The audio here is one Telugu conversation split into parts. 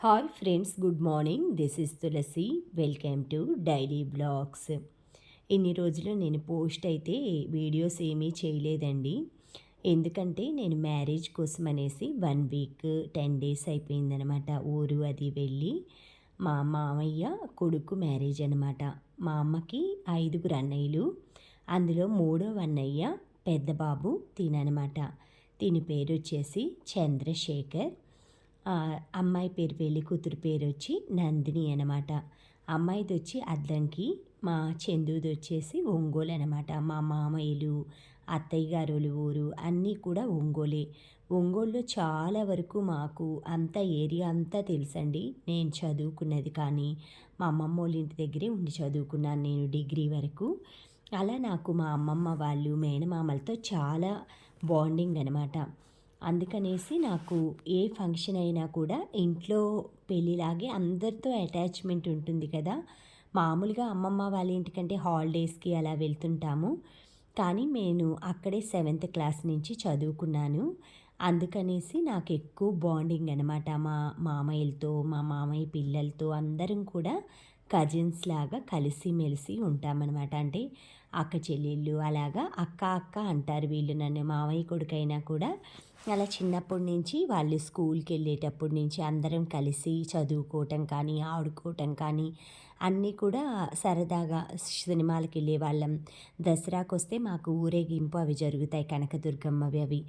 Hi friends, good morning. This is Tulasi. Welcome to daily blogs. ఇన్ని రోజులు నేను పోస్ట్ అయితే వీడియోస్ ఏమీ చేయలేదండి. ఎందుకంటే నేను మ్యారేజ్ కోసం అనేసి 1 వీక్ 10 డేస్ అయిపోయిందనమాట. ఊరు అది వెళ్ళి మా మామయ్య కొడుకు మ్యారేజ్ అనమాట. మా అమ్మకి 5గురు అన్నయ్యలు. అందులో మూడవ అన్నయ్య పెద్ద బాబు తిననమాట. దీని పేరు వచ్చేసి చంద్రశేఖర్. అమ్మాయి పేరు పెళ్లి కూతురు పేరు వచ్చి నందిని అనమాట. అమ్మాయిది వచ్చి అద్దంకి, మా చందుది వచ్చేసి ఒంగోలు అనమాట. మా మామయ్యలు అత్తయ్య గారు ఊరు అన్నీ కూడా ఒంగోలే. ఒంగోలులో చాలా వరకు మాకు అంత ఏరియా అంతా తెలుసండి. నేను చదువుకున్నది కానీ మా అమ్మమ్మ వాళ్ళ ఇంటి దగ్గరే ఉండి చదువుకున్నాను నేను డిగ్రీ వరకు. అలా నాకు మా అమ్మమ్మ వాళ్ళు మేనమామలతో చాలా బాండింగ్ అనమాట. అందుకనేసి నాకు ఏ ఫంక్షన్ అయినా కూడా ఇంట్లో పెళ్ళిలాగే అందరితో అటాచ్మెంట్ ఉంటుంది కదా. మామూలుగా అమ్మమ్మ వాళ్ళ ఇంటికంటే హాలిడేస్కి అలా వెళ్తుంటాము. కానీ నేను అక్కడే 7th క్లాస్ నుంచి చదువుకున్నాను. అందుకనేసి నాకు ఎక్కువ బాండింగ్ అనమాట. మా మామయ్యలతో, మా మామయ్య పిల్లలతో అందరం కూడా కజిన్స్ లాగా కలిసిమెలిసి ఉంటామన్నమాట. అంటే అక్క చెల్లెళ్ళు అలాగా అక్క అక్క అంటారు వీళ్ళు నన్ను. మామయ్య కొడుకైనా కూడా అలా చిన్నప్పటి నుంచి వాళ్ళు స్కూల్కి వెళ్ళేటప్పటి నుంచి అందరం కలిసి చదువుకోవటం కానీ ఆడుకోవటం కానీ అన్నీ కూడా సరదాగా సినిమాలకు వెళ్ళేవాళ్ళం. దసరాకు వస్తే మాకు ఊరేగింపు అవి జరుగుతాయి, కనకదుర్గమ్మవి అవి.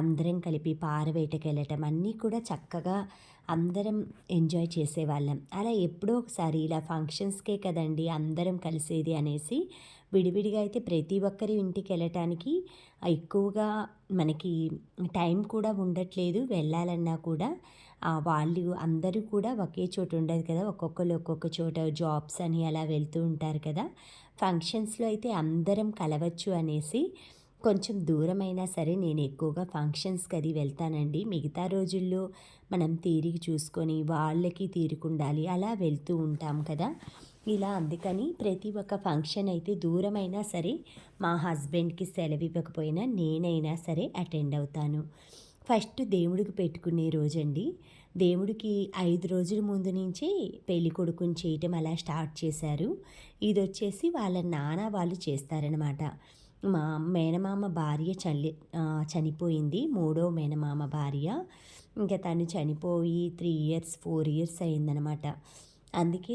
అందరం కలిపి పారవేటకి వెళ్ళటం అన్నీ కూడా చక్కగా అందరం ఎంజాయ్ చేసేవాళ్ళం. అలా ఎప్పుడో ఒకసారి ఇలా ఫంక్షన్స్కే కదండి అందరం కలిసేది అనేసి విడివిడిగా అయితే ప్రతి ఒక్కరి ఇంటికి వెళ్ళటానికి ఎక్కువగా మనకి టైం కూడా ఉండట్లేదు. వెళ్ళాలన్నా కూడా వాళ్ళు అందరూ కూడా ఒకే చోట ఉండదు కదా. ఒక్కొక్కరు ఒక్కొక్క చోట జాబ్స్ అని అలా వెళ్తూ ఉంటారు కదా. ఫంక్షన్స్లో అయితే అందరం కలవచ్చు అనేసి కొంచెం దూరమైనా సరే నేను ఎక్కువగా ఫంక్షన్స్కి అది వెళ్తానండి. మిగతా రోజుల్లో మనం తీరిక చూసుకొని వాళ్ళకి తీరికుండాలి అలా వెళ్తూ ఉంటాం కదా. ఇలా అందుకని ప్రతి ఒక్క ఫంక్షన్ అయితే దూరమైనా సరే మా హస్బెండ్కి సెలవు ఇవ్వకపోయినా నేనైనా సరే అటెండ్ అవుతాను. ఫస్ట్ దేవుడికి పెట్టుకునే రోజండి. దేవుడికి 5 రోజుల ముందు నుంచే పెళ్లి కొడుకుని చేయటం అలా స్టార్ట్ చేశారు. ఇది వచ్చేసి వాళ్ళ నాన్న వాళ్ళు చేస్తారనమాట. మా మేనమామ భార్య చనిపోయింది. మూడో మేనమామ భార్య. ఇంకా తను చనిపోయి 3 ఇయర్స్ 4 ఇయర్స్ అయిందనమాట. అందుకే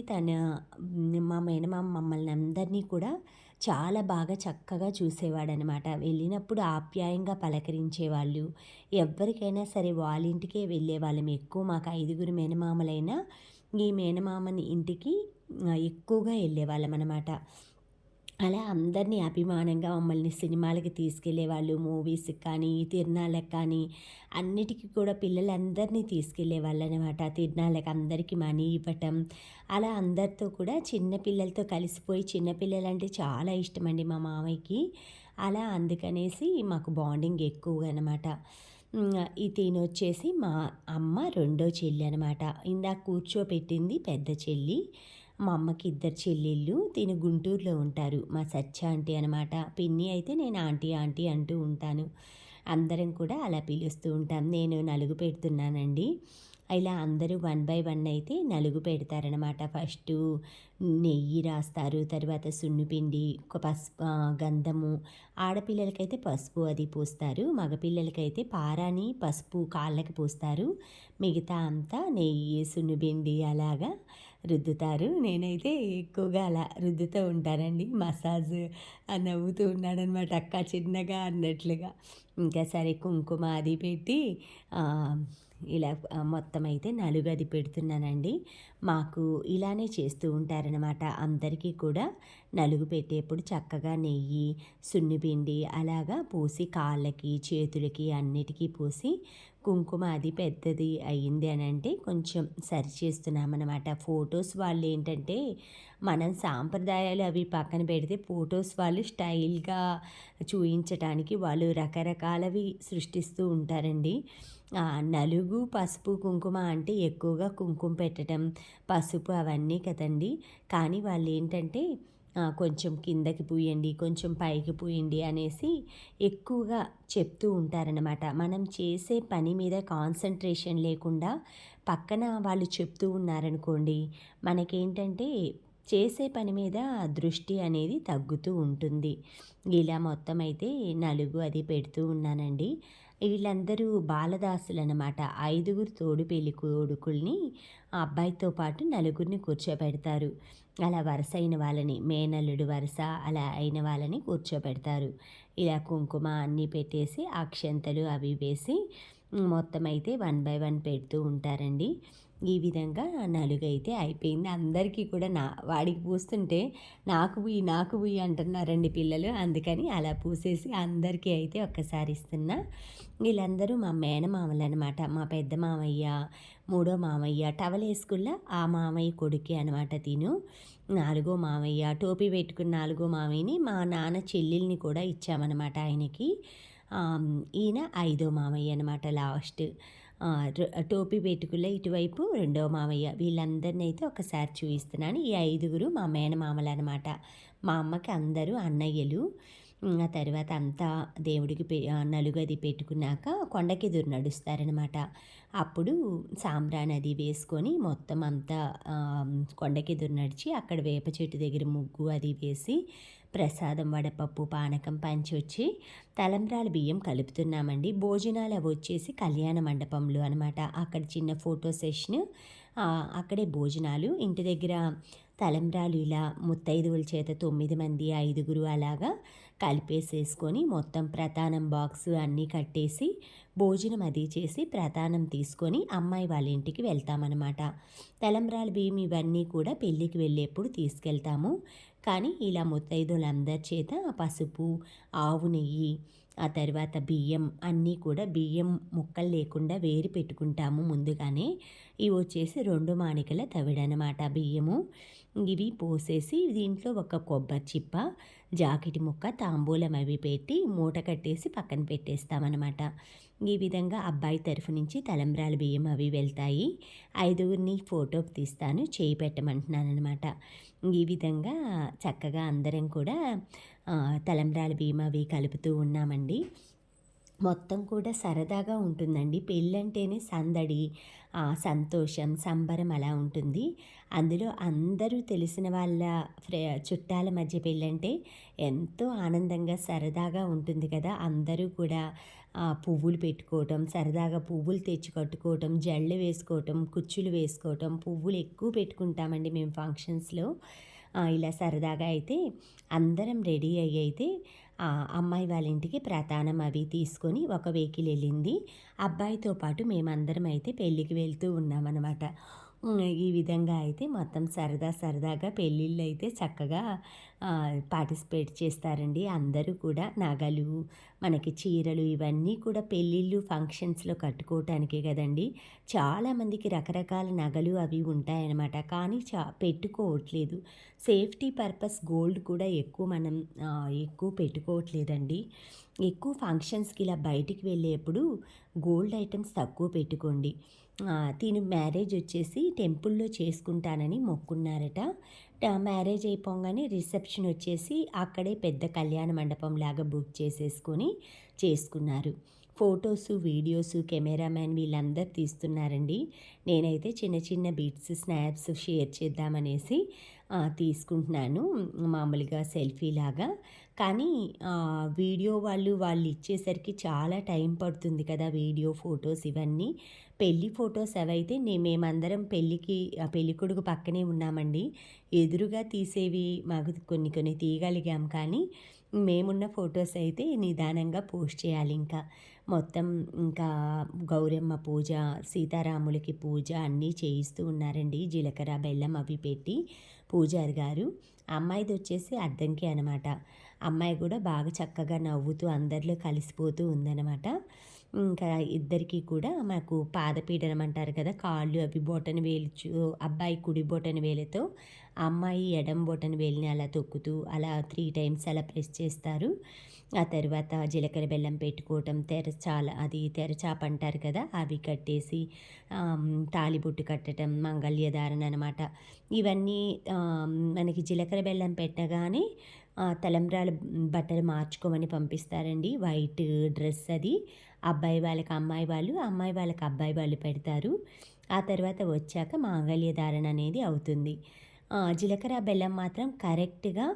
మా మేనమామ మమ్మల్ని అందరినీ కూడా చాలా బాగా చక్కగా చూసేవాడనమాట. వెళ్ళినప్పుడు ఆప్యాయంగా పలకరించేవాళ్ళు. ఎవ్వరికైనా సరే వాళ్ళ ఇంటికే వెళ్ళేవాళ్ళం. ఎక్కువ మాకు 5గురు మేనమామలైనా ఈ మేనమామని ఇంటికి ఎక్కువగా వెళ్ళేవాళ్ళం అనమాట. అలా అందరినీ అభిమానంగా మమ్మల్ని సినిమాలకి తీసుకెళ్ళేవాళ్ళు. మూవీస్కి కానీ తిరునాళ్ళకి కానీ అన్నిటికీ కూడా పిల్లలందరినీ తీసుకెళ్ళేవాళ్ళు అనమాట. తిరునాళ్ళకి అందరికీ మనీ ఇవ్వటం అలా అందరితో కూడా చిన్నపిల్లలతో కలిసిపోయి, చిన్నపిల్లలంటే చాలా ఇష్టమండి మా మామయ్యకి. అలా అందుకనేసి మాకు బాండింగ్ ఎక్కువగా అనమాట. తినొచ్చేసి మా అమ్మ రెండో చెల్లి అనమాట. ఇందాక కూర్చోపెట్టింది పెద్ద చెల్లి. మా అమ్మకి 2 చెల్లెళ్ళు. తిను గుంటూరులో ఉంటారు. మా సత్య ఆంటీ అనమాట. పిన్ని అయితే నేను ఆంటీ ఆంటీ అంటూ ఉంటాను. అందరం కూడా అలా పిలుస్తూ ఉంటాం. నేను నలుగు పెడుతున్నానండి. ఇలా అందరూ 1 బై 1 అయితే నలుగు పెడతారనమాట. ఫస్టు నెయ్యి రాస్తారు, తర్వాత సున్నిపిండి, గంధము. ఆడపిల్లలకైతే పసుపు అది పూస్తారు. మగపిల్లలకైతే పారాని పసుపు కాళ్ళకి పూస్తారు. మిగతా అంతా నెయ్యి సున్నిపిండి అలాగా రుద్దుతారు. నేనైతే ఎక్కువగా అలా రుద్దుతూ ఉంటానండి. మసాజ్ నవ్వుతూ ఉన్నాడనమాట అక్క చిన్నగా అన్నట్లుగా. ఇంకా సరే కుంకుమ అది పెట్టి ఇలా మొత్తం అయితే నలుగది పెడుతున్నానండి. మాకు ఇలానే చేస్తూ ఉంటారనమాట. అందరికీ కూడా నలుగు పెట్టేప్పుడు చక్కగా నెయ్యి సున్నిపిండి అలాగా పూసి కాళ్ళకి చేతులకి అన్నిటికీ పూసి కుంకుమ అది పెద్దది అయ్యింది అని అంటే కొంచెం సరి చేస్తున్నామన్నమాట. ఫొటోస్ వాళ్ళు ఏంటంటే మనం సాంప్రదాయాలు అవి పక్కన పెడితే ఫొటోస్ వాళ్ళు స్టైల్గా చూయించటానికి వాళ్ళు రకరకాలవి సృష్టిస్తూ ఉంటారండి. నలుగు పసుపు కుంకుమ అంటే ఎక్కువగా కుంకుమ పెట్టడం పసుపు అవన్నీ కదండి. కానీ వాళ్ళు ఏంటంటే కొంచెం కిందకి పూయండి, కొంచెం పైకి పూయండి అనేసి ఎక్కువగా చెప్తూ ఉంటారనమాట. మనం చేసే పని మీద కాన్సంట్రేషన్ లేకుండా పక్కన వాళ్ళు చెప్తూ ఉన్నారనుకోండి, మనకేంటంటే చేసే పని మీద దృష్టి అనేది తగ్గుతూ ఉంటుంది. ఇలా మొత్తం అయితే నలుగు అది పెడుతూ ఉన్నానండి. వీళ్ళందరూ బాలదాసులనమాట. 5గురు తోడు పెళ్లి కొడుకుల్ని ఆ అబ్బాయితో పాటు నలుగురిని కూర్చోబెడతారు. అలా వరసైన వాళ్ళని, మేనల్లుడు వరస అలా అయిన వాళ్ళని కూర్చోబెడతారు. ఇలా కుంకుమ అన్నీ పెట్టేసి, అక్షంతలు అవి వేసి మొత్తం అయితే 1 బై 1 పెడుతూ ఉంటారండి. ఈ విధంగా నలుగైతే అయిపోయింది. అందరికీ కూడా వాడికి పూస్తుంటే నాకు బుయ్యి అంటున్నారండి పిల్లలు. అందుకని అలా పూసేసి అందరికీ అయితే ఒక్కసారి ఇస్తున్నా. వీళ్ళందరూ మా మేనమామలనమాట. మా పెద్ద మామయ్య, మూడో మామయ్య టవలేసుకుల్లా ఆ మామయ్య కొడుకే అనమాట తిను. నాలుగో మామయ్య, టోపీ పెట్టుకున్న నాలుగో మామయ్యని మా నాన్న చెల్లెల్ని కూడా ఇచ్చామనమాట ఆయనకి. ఈయన ఐదో మామయ్య అనమాట లాస్ట్. టోపీ పెట్టుకున్న ఇటువైపు రెండో మామయ్య. వీళ్ళందరిని అయితే ఒకసారి చూపిస్తున్నాను. ఈ 5గురు మా మేనమామలనమాట. మా అమ్మకి అందరూ అన్నయ్యలు. ఆ తర్వాత అంతా దేవుడికి నలుగది పెట్టుకున్నాక కొండకెదురు నడుస్తారనమాట. అప్పుడు సాంబ్రాణి అది వేసుకొని మొత్తం అంతా కొండకెదురు నడిచి అక్కడ వేప చెట్టు దగ్గర ముగ్గు అది వేసి ప్రసాదం వడపప్పు పానకం పంచొచ్చి తలంబ్రాల బియ్యం కలుపుతున్నామండి. భోజనాలు అవి వచ్చేసి కళ్యాణ మండపంలో అనమాట. అక్కడ చిన్న ఫోటో సెషన్, అక్కడే భోజనాలు. ఇంటి దగ్గర తలంబ్రాలు ఇలా ముత్తైదువుల చేత 9 మంది 5గురు అలాగా కలిపేసేసుకొని మొత్తం ప్రతానం బాక్సు అన్నీ కట్టేసి భోజనం అది చేసి ప్రతానం తీసుకొని అమ్మాయి వాళ్ళ ఇంటికి వెళ్తామన్నమాట. తలంబ్రాల బియ్యం ఇవన్నీ కూడా పెళ్ళికి వెళ్ళేప్పుడు తీసుకెళ్తాము. కానీ ఇలా ముత్తైదువులందరి చేత పసుపు, ఆవు నెయ్యి, ఆ తర్వాత బియ్యం అన్నీ కూడా బియ్యం ముక్కలు లేకుండా వేరి పెట్టుకుంటాము ముందుగానే. ఇవి వచ్చేసి 2 మానికల తవిడనమాట బియ్యము. ఇవి పోసేసి దీంట్లో ఒక కొబ్బరి చిప్ప, జాకెట్ ముక్క, తాంబూలం అవి పెట్టి మూట కట్టేసి పక్కన పెట్టేస్తామన్నమాట. ఈ విధంగా అబ్బాయి తరఫు నుంచి తలంబ్రాల బియ్యం అవి వెళ్తాయి. 5గురిని ఫోటోకి తీస్తాను, చేయి పెట్టమంటున్నాను అనమాట. ఈ విధంగా చక్కగా అందరం కూడా తలంబ్రాల బియ్యం అవి కలుపుతూ ఉన్నామండి. మొత్తం కూడా సరదాగా ఉంటుందండి. పెళ్ళంటేనే సందడి, సంతోషం, సంబరం అలా ఉంటుంది. అందులో అందరూ తెలిసిన వాళ్ళ చుట్టాల మధ్య పెళ్ళంటే ఎంతో ఆనందంగా సరదాగా ఉంటుంది కదా. అందరూ కూడా పువ్వులు పెట్టుకోవటం, సరదాగా పువ్వులు తెచ్చి కట్టుకోవటం, జళ్ళు వేసుకోవటం, కుచ్చులు వేసుకోవటం, పువ్వులు ఎక్కువ పెట్టుకుంటామండి మేము ఫంక్షన్స్లో. ఇలా సరదాగా అయితే అందరం రెడీ అయ్యి అయితే అమ్మాయి వాళ్ళ ఇంటికి ప్రతానం అవి తీసుకొని ఒక వెహికల్ వెళ్ళింది. అబ్బాయితో పాటు మేమందరం అయితే పెళ్ళికి వెళ్తూ ఉన్నామన్నమాట. ఈ విధంగా అయితే మొత్తం సరదాగా పెళ్ళిళ్ళు అయితే చక్కగా పార్టిసిపేట్ చేస్తారండి. అందరూ కూడా నగలు, మనకి చీరలు ఇవన్నీ కూడా పెళ్ళిళ్ళు ఫంక్షన్స్లో కట్టుకోవటానికే కదండి. చాలామందికి రకరకాల నగలు అవి ఉంటాయన్నమాట. కానీ పెట్టుకోవట్లేదు. సేఫ్టీ పర్పస్ గోల్డ్ కూడా ఎక్కువ పెట్టుకోవట్లేదండి. ఎక్కువ ఫంక్షన్స్కి ఇలా బయటికి వెళ్ళేప్పుడు గోల్డ్ ఐటమ్స్ తక్కువ పెట్టుకోండి. తిను మ్యారేజ్ వచ్చేసి టెంపుల్లో చేసుకుంటానని మొక్కున్నారట. మ్యారేజ్ అయిపోగానే రిసెప్షన్ వచ్చేసి అక్కడే పెద్ద కళ్యాణ మండపం లాగా బుక్ చేసేసుకొని చేసుకున్నారు. ఫొటోసు, వీడియోసు కెమెరామ్యాన్ వీళ్ళందరూ తీస్తున్నారండి. నేనైతే చిన్న చిన్న బిట్స్, స్నాప్స్ షేర్ చేద్దామనేసి తీసుకుంటున్నాను, మామూలుగా సెల్ఫీ లాగా. కానీ వీడియో వాళ్ళు ఇచ్చేసరికి చాలా టైం పడుతుంది కదా, వీడియో ఫొటోస్ ఇవన్నీ. పెళ్ళి ఫొటోస్ అవైతే మేమందరం పెళ్ళికొడుకు పక్కనే ఉన్నామండి. ఎదురుగా తీసేవి మాకు కొన్ని తీయగలిగాం. కానీ మేమున్న ఫొటోస్ అయితే నిదానంగా పోస్ట్ చేయాలి. ఇంకా గౌరమ్మ పూజ, సీతారాములకి పూజ అన్నీ చేయిస్తూ ఉన్నారండి. జీలకర్ర బెల్లం అవి పెట్టి పూజారి గారు. అమ్మాయిది వచ్చేసి అద్దంకి అనమాట. అమ్మాయి కూడా బాగా చక్కగా నవ్వుతూ అందరిలో కలిసిపోతూ ఉందన్నమాట. ఇంకా ఇద్దరికీ కూడా మాకు పాదపీడనం అంటారు కదా! కాళ్ళు అవి బొటన వేలు అబ్బాయి కుడి బొటన వేలుతో, అమ్మాయి ఎడమ బొటన వేలుని అలా తొక్కుతూ అలా 3 టైమ్స్ అలా ప్రెస్ చేస్తారు. ఆ తర్వాత జీలకర్ర బెల్లం పెట్టుకోవటం, తెరచాప అంటారు కదా! అవి కట్టేసి తాళిబొట్టు కట్టటం, మంగళ్యధారణ అనమాట. ఇవన్నీ మనకి జీలకర్ర బెల్లం పెట్టగానే తలంబ్రాలు బట్టలు మార్చుకోమని పంపిస్తారండి. వైట్ డ్రెస్ అది. అబ్బాయి వాళ్ళకి అమ్మాయి వాళ్ళు, అమ్మాయి వాళ్ళకి అబ్బాయి వాళ్ళు పెడతారు. ఆ తర్వాత వచ్చాక మాంగళ్యధారణ అనేది అవుతుంది. జీలకర్ర బెల్లం మాత్రం కరెక్ట్‌గా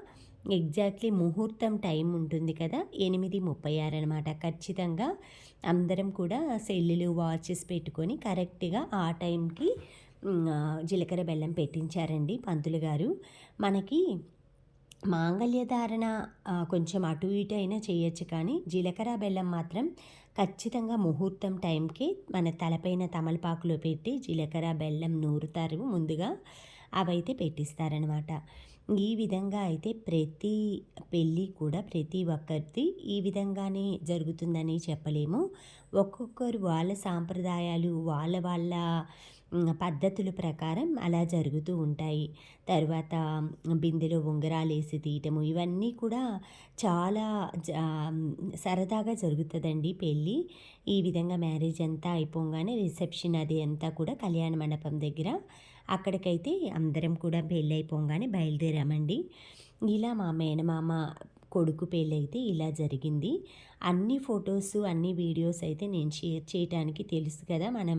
ఎగ్జాక్ట్‌లీ ముహూర్తం టైం ఉంటుంది కదా! 8:36 అనమాట. ఖచ్చితంగా అందరం కూడా సెల్లులు, వాచెస్ పెట్టుకొని కరెక్ట్‌గా ఆ టైంకి జీలకర్ర బెల్లం పెట్టించారండి పంతులు గారు. మనకి మాంగళ్యధారణ కొంచెం అటు ఇటు అయినా చేయొచ్చు కానీ, జీలకర్ర బెల్లం మాత్రం ఖచ్చితంగా ముహూర్తం టైంకి మన తలపైన తమలపాకులో పెట్టి జీలకర్ర బెల్లం నూరుతారు ముందుగా. అవైతే పెట్టిస్తారనమాట. ఈ విధంగా అయితే ప్రతి పెళ్ళి కూడా ప్రతి ఒక్కరిది ఈ విధంగానే జరుగుతుందని చెప్పలేము. ఒక్కొక్కరు వాళ్ళ సాంప్రదాయాలు వాళ్ళ వాళ్ళ పద్ధతుల ప్రకారం అలా జరుగుతూ ఉంటాయి. తరువాత బిందెలో ఉంగరాలేసి తీయటము ఇవన్నీ కూడా చాలా సరదాగా జరుగుతదండి పెళ్ళి. ఈ విధంగా మ్యారేజ్ అంతా అయిపోగానే రిసెప్షన్ అది అంతా కూడా కళ్యాణ మండపం దగ్గర అక్కడికైతే అందరం కూడా పెళ్ళి అయిపోగానే బయలుదేరామండి. ఇలా మా మేనమామ కొడుకు పెళ్ళైతే ఇలా జరిగింది. అన్ని ఫొటోస్, అన్ని వీడియోస్ అయితే నేను షేర్ చేయటానికి తెలుసు కదా! మనం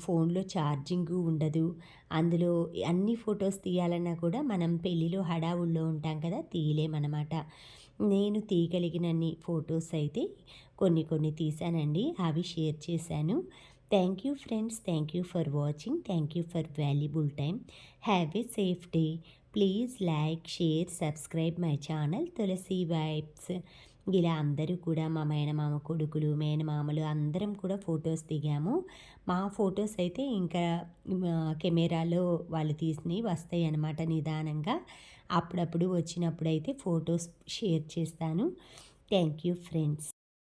ఫోన్‌లో ఛార్జింగు ఉండదు. అందులో అన్ని ఫొటోస్ తీయాలన్నా కూడా మనం పెళ్ళిలో హడావుడిలో ఉంటాం కదా! తీయలేమనమాట. నేను తీయగలిగినన్ని ఫొటోస్ అయితే కొన్ని కొన్ని తీశానండి. అవి షేర్ చేశాను. Thank you friends. Thank you for watching. Thank you for valuable time. Have a safe day. Please like, share, subscribe my channel Tulasi vibes. ఇలా అందరూ కూడా మా మేనమామ కొడుకులు, మేనమామలు అందరం కూడా ఫొటోస్ దిగాము. మా ఫొటోస్ అయితే ఇంకా కెమెరాలో వాళ్ళు తీసినవి వస్తాయి అన్నమాట నిదానంగా. అప్పుడప్పుడు వచ్చినప్పుడైతే ఫొటోస్ షేర్ చేస్తాను. Thank you friends.